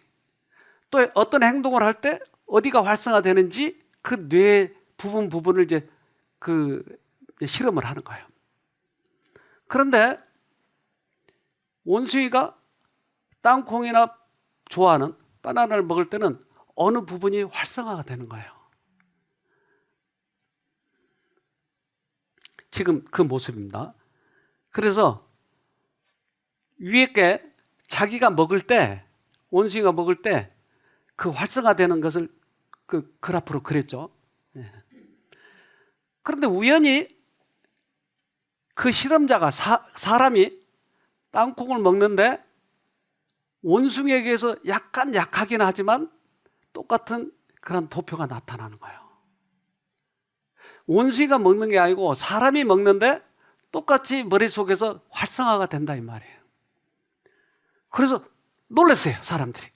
또 어떤 행동을 할 때 어디가 활성화되는지 그 뇌 부분을 이제 실험을 하는 거예요. 그런데 원숭이가 땅콩이나 좋아하는 바나나를 먹을 때는 어느 부분이 활성화가 되는 거예요. 지금 그 모습입니다. 그래서 위에 게 자기가 먹을 때, 원숭이가 먹을 때 그 활성화되는 것을 그 그래프로 그렸죠. 네. 그런데 우연히 그 실험자가 사람이 땅콩을 먹는데 원숭이에게서 약간 약하긴 하지만 똑같은 그런 도표가 나타나는 거예요. 원숭이가 먹는 게 아니고 사람이 먹는데 똑같이 머릿속에서 활성화가 된다 이 말이에요. 그래서 놀랐어요, 사람들이.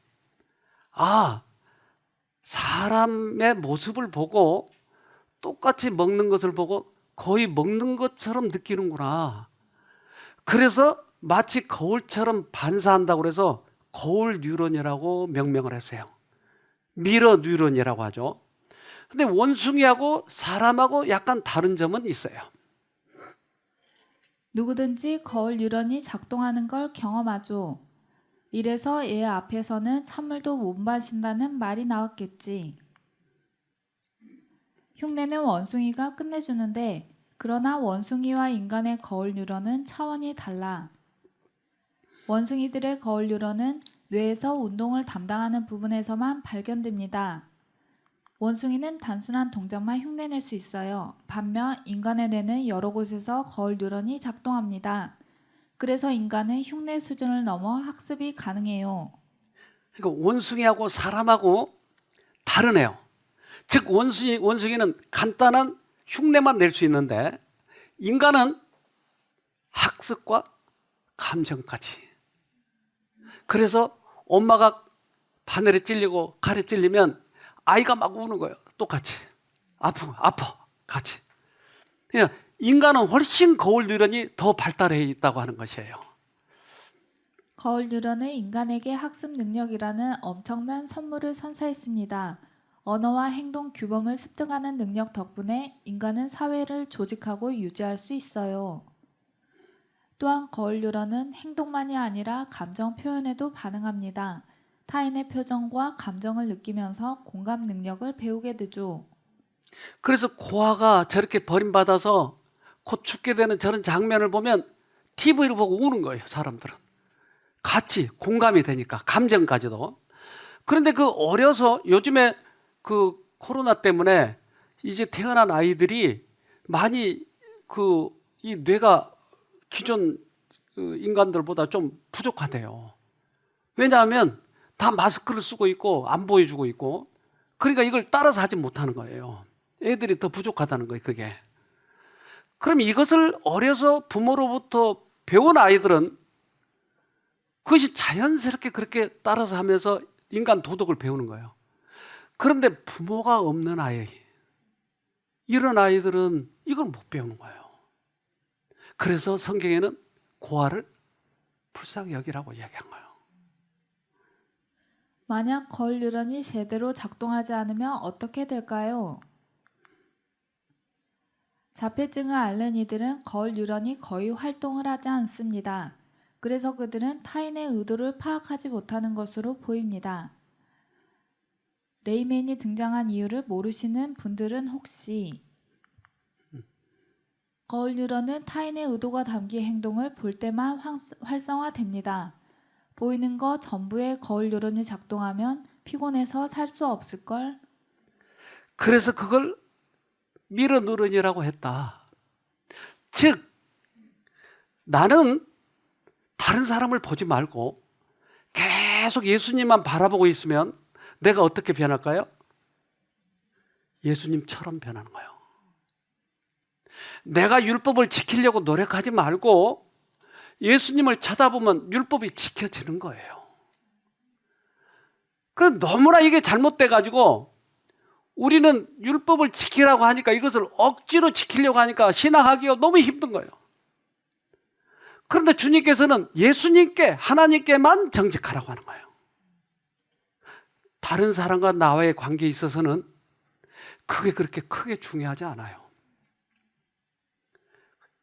사람의 모습을 보고 똑같이 먹는 것을 보고 거의 먹는 것처럼 느끼는구나. 그래서 마치 거울처럼 반사한다고 해서 거울 뉴런이라고 명명을 했어요. 미러 뉴런이라고 하죠. 근데 원숭이하고 사람하고 약간 다른 점은 있어요. 누구든지 거울 뉴런이 작동하는 걸 경험하죠. 이래서 얘 앞에서는 찬물도 못 마신다는 말이 나왔겠지. 흉내는 원숭이가 끝내주는데 그러나 원숭이와 인간의 거울 뉴런은 차원이 달라. 원숭이들의 거울 뉴런은 뇌에서 운동을 담당하는 부분에서만 발견됩니다. 원숭이는 단순한 동작만 흉내낼 수 있어요. 반면 인간의 뇌는 여러 곳에서 거울 뉴런이 작동합니다. 그래서 인간은 흉내 수준을 넘어 학습이 가능해요. 그러니까 원숭이하고 사람하고 다르네요. 즉 원숭이는 간단한 흉내만 낼 수 있는데 인간은 학습과 감정까지. 그래서 엄마가 바늘에 찔리고 칼에 찔리면 아이가 막 우는 거예요. 똑같이. 아파. 같이. 그냥 인간은 훨씬 거울 뉴런이 더 발달해 있다고 하는 것이에요. 거울 뉴런은 인간에게 학습 능력이라는 엄청난 선물을 선사했습니다. 언어와 행동 규범을 습득하는 능력 덕분에 인간은 사회를 조직하고 유지할 수 있어요. 또한 거울 유러는 행동만이 아니라 감정 표현에도 반응합니다. 타인의 표정과 감정을 느끼면서 공감 능력을 배우게 되죠. 그래서 고아가 저렇게 버림받아서 곧 죽게 되는 저런 장면을 보면 TV를 보고 우는 거예요, 사람들은. 같이 공감이 되니까, 감정까지도. 그런데 그 어려서 요즘에 그 코로나 때문에 이제 태어난 아이들이 많이 이 뇌가 기존 인간들보다 좀 부족하대요. 왜냐하면 다 마스크를 쓰고 있고 안 보여주고 있고, 그러니까 이걸 따라서 하지 못하는 거예요. 애들이 더 부족하다는 거예요, 그게. 그럼 이것을 어려서 부모로부터 배운 아이들은 그것이 자연스럽게 그렇게 따라서 하면서 인간 도덕을 배우는 거예요. 그런데 부모가 없는 아이, 이런 아이들은 이걸 못 배우는 거예요. 그래서 성경에는 고아를 불쌍히 여기라고 이야기한 거예요. 만약 거울 유런이 제대로 작동하지 않으면 어떻게 될까요? 자폐증을 앓는 이들은 거울 유런이 거의 활동을 하지 않습니다. 그래서 그들은 타인의 의도를 파악하지 못하는 것으로 보입니다. 레이맨이 등장한 이유를 모르시는 분들은 혹시 거울 유런은 타인의 의도가 담긴 행동을 볼 때만 활성화됩니다. 보이는 거 전부에 거울 유런이 작동하면 피곤해서 살 수 없을걸? 그래서 그걸 미러 누런이라고 했다. 즉, 나는 다른 사람을 보지 말고 계속 예수님만 바라보고 있으면 내가 어떻게 변할까요? 예수님처럼 변하는 거예요. 내가 율법을 지키려고 노력하지 말고 예수님을 쳐다보면 율법이 지켜지는 거예요. 그런데 너무나 이게 잘못돼가지고 우리는 율법을 지키라고 하니까 이것을 억지로 지키려고 하니까 신앙하기가 너무 힘든 거예요. 그런데 주님께서는 예수님께, 하나님께만 정직하라고 하는 거예요. 다른 사람과 나와의 관계에 있어서는 그게 그렇게 크게 중요하지 않아요.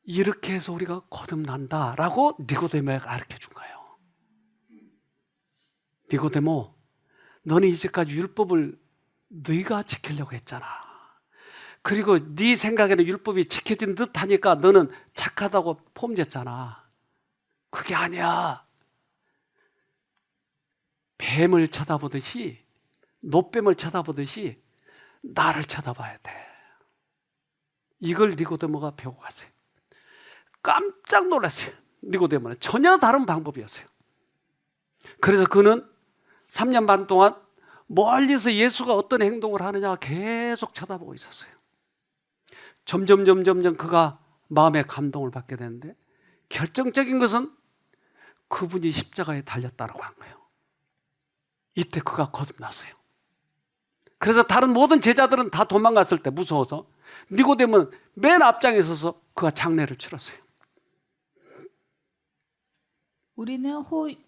이렇게 해서 우리가 거듭난다라고 니고데모가 가르쳐 준 거예요. 니고데모, 너는 이제까지 율법을 네가 지키려고 했잖아. 그리고 네 생각에는 율법이 지켜진 듯 하니까 너는 착하다고 폼졌잖아. 그게 아니야. 뱀을 쳐다보듯이, 노뱀을 쳐다보듯이 나를 쳐다봐야 돼. 이걸 니고데모가 배우고 갔어요. 깜짝 놀랐어요. 니고데모는 전혀 다른 방법이었어요. 그래서 그는 3년 반 동안 멀리서 예수가 어떤 행동을 하느냐 계속 쳐다보고 있었어요. 점점 그가 마음의 감동을 받게 되는데 결정적인 것은 그분이 십자가에 달렸다라고 한 거예요. 이때 그가 거듭났어요. 그래서 다른 모든 제자들은 다 도망갔을 때 무서워서 니고데모는 맨 앞장에 서서 그가 장례를 치렀어요. 우리는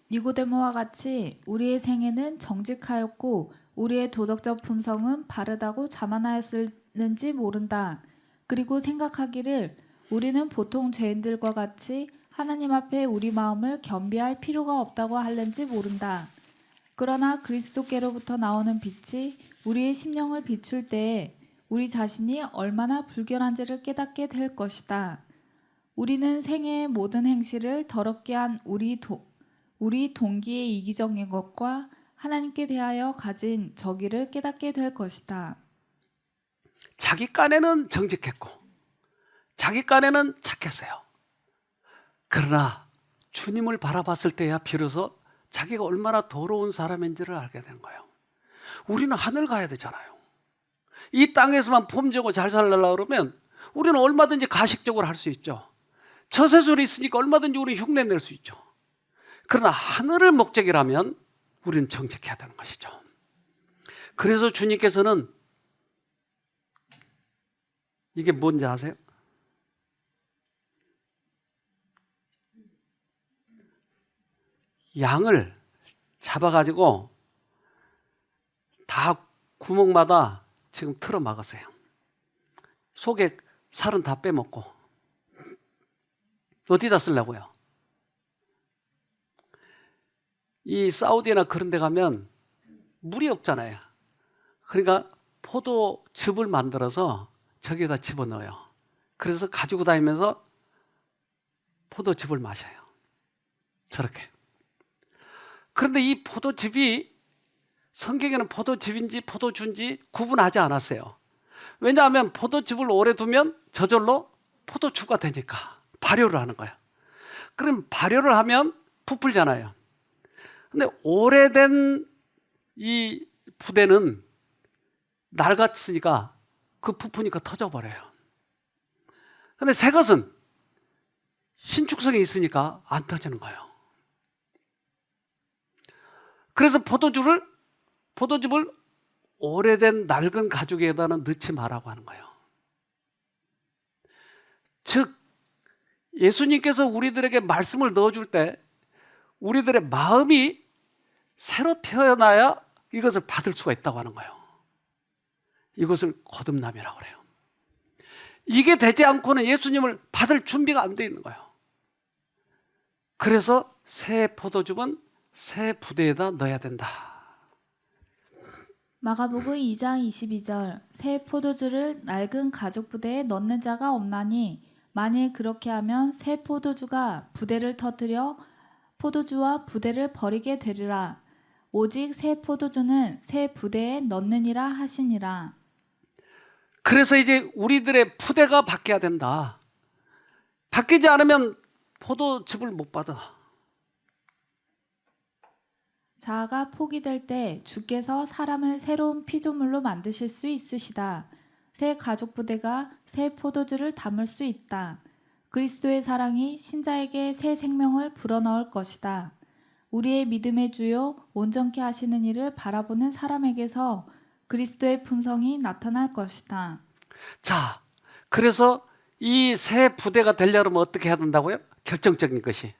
니고데모와 같이 우리의 생애는 정직하였고 우리의 도덕적 품성은 바르다고 자만하였을는지 모른다. 그리고 생각하기를 우리는 보통 죄인들과 같이 하나님 앞에 우리 마음을 겸비할 필요가 없다고 하는지 모른다. 그러나 그리스도께로부터 나오는 빛이 우리의 심령을 비출 때에 우리 자신이 얼마나 불결한지를 깨닫게 될 것이다. 우리는 생애의 모든 행실을 더럽게 한 우리 동기의 이기적인 것과 하나님께 대하여 가진 저기를 깨닫게 될 것이다. 자기 깐에는 정직했고 자기 깐에는 착했어요. 그러나 주님을 바라봤을 때야 비로소 자기가 얼마나 더러운 사람인지를 알게 된 거예요. 우리는 하늘 가야 되잖아요. 이 땅에서만 폼지고 잘 살려고 그러면 우리는 얼마든지 가식적으로 할 수 있죠. 처세술이 있으니까 얼마든지 우리 흉내 낼 수 있죠. 그러나 하늘을 목적이라면 우리는 정직해야 되는 것이죠. 그래서 주님께서는 이게 뭔지 아세요? 양을 잡아가지고 다 구멍마다 지금 틀어 막았어요. 속에 살은 다 빼먹고 어디다 쓰려고요? 이 사우디나 그런 데 가면 물이 없잖아요. 그러니까 포도즙을 만들어서 저기에다 집어넣어요. 그래서 가지고 다니면서 포도즙을 마셔요. 저렇게. 그런데 이 포도즙이 성경에는 포도즙인지 포도주인지 구분하지 않았어요. 왜냐하면 포도즙을 오래 두면 저절로 포도주가 되니까 발효를 하는 거예요. 그럼 발효를 하면 부풀잖아요. 근데 오래된 이 부대는 낡았으니까 그 부푸니까 터져버려요. 근데 새 것은 신축성이 있으니까 안 터지는 거예요. 그래서 포도즙을 오래된 낡은 가죽에다는 넣지 말라고 하는 거예요. 즉 예수님께서 우리들에게 말씀을 넣어줄 때 우리들의 마음이 새로 태어나야 이것을 받을 수가 있다고 하는 거예요. 이것을 거듭남이라고 그래요. 이게 되지 않고는 예수님을 받을 준비가 안 돼 있는 거예요. 그래서 새 포도즙은 새 부대에다 넣어야 된다. 마가복음 2장 22절 새 포도주를 낡은 가죽 부대에 넣는 자가 없나니 만일 그렇게 하면 새 포도주가 부대를 터뜨려 포도주와 부대를 버리게 되리라. 오직 새 포도주는 새 부대에 넣느니라 하시니라. 그래서 이제 우리들의 부대가 바뀌어야 된다. 바뀌지 않으면 포도즙을 못 받아. 자아가 포기될 때 주께서 사람을 새로운 피조물로 만드실 수 있으시다. 새 가죽 부대가 새 포도주를 담을 수 있다. 그리스도의 사랑이 신자에게 새 생명을 불어넣을 것이다. 우리의 믿음의 주요 온전케 하시는 이를 바라보는 사람에게서 그리스도의 품성이 나타날 것이다. 자, 그래서 이 새 부대가 되려면 어떻게 해야 된다고요? 결정적인 것이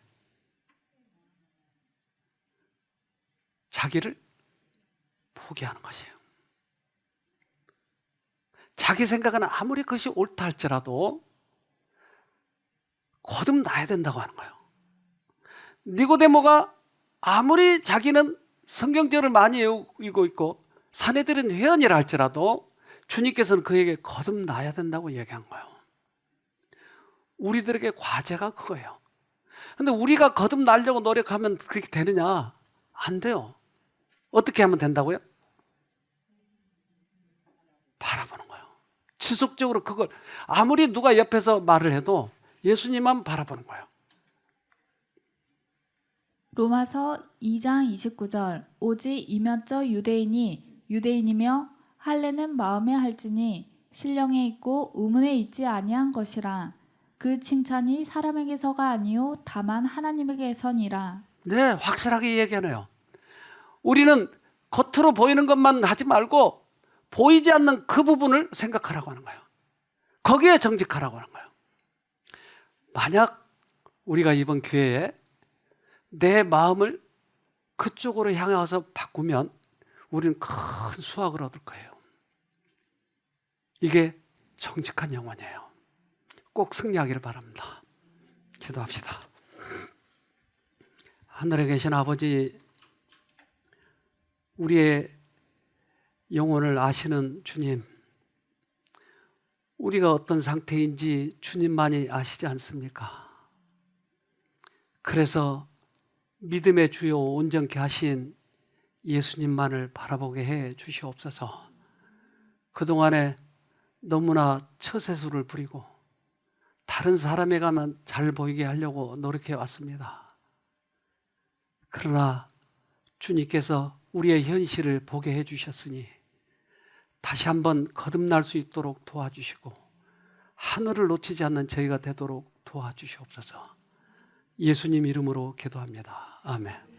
자기를 포기하는 것이에요. 자기 생각은 아무리 그것이 옳다 할지라도 거듭나야 된다고 하는 거예요. 니고데모가 아무리 자기는 성경절을 많이 외우고 있고 사내들은 회원이라 할지라도 주님께서는 그에게 거듭나야 된다고 얘기한 거예요. 우리들에게 과제가 그거예요. 근데 우리가 거듭나려고 노력하면 그렇게 되느냐? 안 돼요. 어떻게 하면 된다고요? 바라보는 거예요. 지속적으로 그걸 아무리 누가 옆에서 말을 해도 예수님만 바라보는 거예요. 로마서 2장 29절 오직 이면적 유대인이 유대인이며 할례는 마음에 할지니 신령에 있고 의문에 있지 아니한 것이라. 그 칭찬이 사람에게서가 아니요 다만 하나님에게서니라. 네, 확실하게 얘기하네요. 우리는 겉으로 보이는 것만 하지 말고 보이지 않는 그 부분을 생각하라고 하는 거예요. 거기에 정직하라고 하는 거예요. 만약 우리가 이번 기회에 내 마음을 그쪽으로 향해서 바꾸면 우리는 큰 수확을 얻을 거예요. 이게 정직한 영혼이에요. 꼭 승리하기를 바랍니다. 기도합시다. 하늘에 계신 아버지, 우리의 영혼을 아시는 주님, 우리가 어떤 상태인지 주님만이 아시지 않습니까? 그래서 믿음의 주요 온전케 하신 예수님만을 바라보게 해 주시옵소서. 그동안에 너무나 처세술을 부리고 다른 사람에게만 잘 보이게 하려고 노력해 왔습니다. 그러나 주님께서 우리의 현실을 보게 해 주셨으니 다시 한번 거듭날 수 있도록 도와주시고 하늘을 놓치지 않는 저희가 되도록 도와주시옵소서. 예수님 이름으로 기도합니다. 아멘.